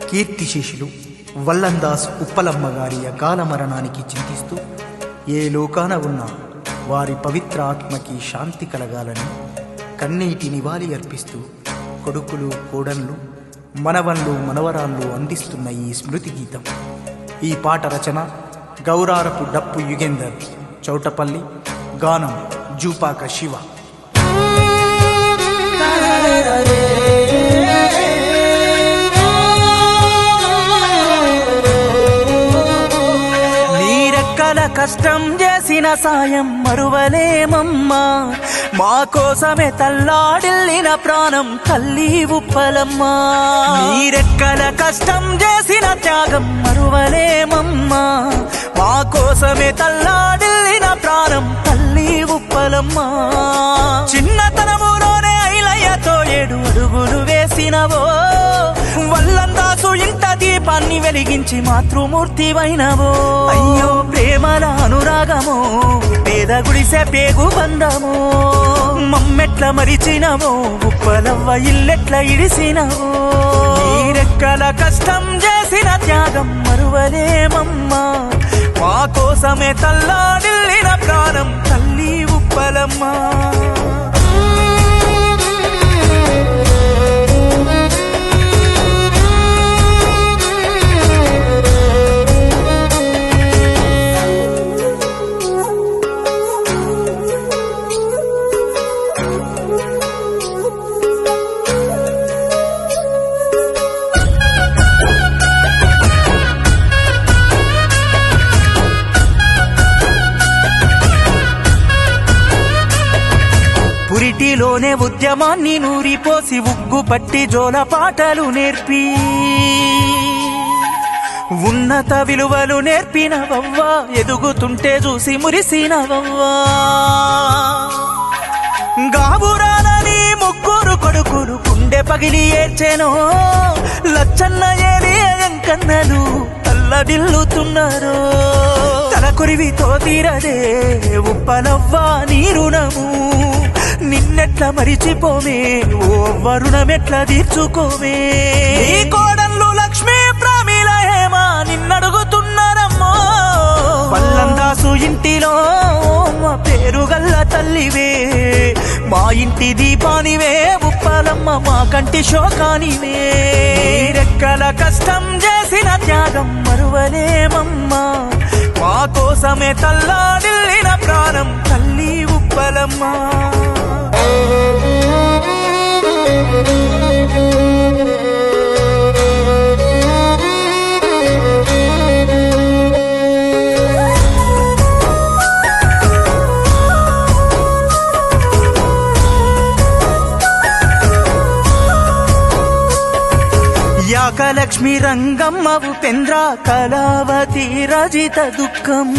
కీర్తిశేషులు వల్లందాస్ ఉప్పలమ్మ గారి అకాల మరణానికి చింతిస్తూ ఏ లోకాన ఉన్నా వారి పవిత్ర ఆత్మకి శాంతి కలగాలని కన్నీటి నివాళి అర్పిస్తూ కొడుకులు కోడళ్ళు మనవళ్ళు మనవరాళ్ళు అందిస్తున్న ఈ స్మృతి గీతం. ఈ పాట రచన గౌరారపు డప్పు యుగేందర్, చౌటపల్లి, గానం జూపాక శివ. కష్టం చేసిన సాయం మరువలేమమ్మా, మా కోసమే తల్లాడిల్లిన ప్రాణం తల్లి ఉప్పలమ్మా. మీరెక్కల కష్టం చేసిన త్యాగం మరువలేమమ్మా, మా కోసమే తల్లాడిల్లిన ప్రాణం తల్లి ఉప్పలమ్మా. చిన్నతనములోనే ఐలయ్యతో 7 అడుగులు వేసినవో, వల్లందాసు ఇంట దీపాన్ని వెలిగించి మాతృమూర్తివైనవో. అయ్యో ప్రేమల అనురాగమో, పేద గుడిసె పేగు బంధమో, మమ్మెట్ల మరిచినవో, ఉప్పలవ్వ ఇల్లెట్ల ఇడిసినవో. మీరెక్కల కష్టం చేసిన త్యాగం మరువలేమమ్మా, మా కోసమే తల్లాడిల్లిన ప్రాణం తల్లి ఉప్పలమ్మా. పురిటిలోనే ఉద్యమాన్ని నూరిపోసి ఉగ్గు పట్టి జోల పాటలు నేర్పి ఉన్నత విలువలు నేర్పినవవ్వా, ఎదుగుతుంటే చూసి మురిసినవవ్వా. గాబురాలని 3 కొడుకులు గుండె పగిలి ఏడ్చెనో, లచ్చన్న ఏలి ఎంకన్నలు తల్లడిల్లుతున్నారు. తలకొరివితో తీరదే ఉప్పలవ్వా నీ రుణము, నిన్నెట్ల మరిచిపోమే ఓ వరుణమెట్ల తీర్చుకోమే. ఈ కోడళ్ళు లక్ష్మీ ప్రామిల హేమా నిన్నడుగుతున్నారమ్మో, వల్లందాసు ఇంటిలో మా పేరుగల్ల తల్లివే, మా ఇంటి దీపానివే ఉప్పలమ్మ, మా కంటి శోకానివే. రెక్కల కష్టం చేసిన త్యాగం మరువలేమమ్మా, మా కోసమే తల్లాడిల్లిన ప్రాణం తల్లి ఉప్పలమ్మ. యాకలక్ష్మి రంగమ్మ ఉపేంద్ర కళావతి రజిత దుఃఖం,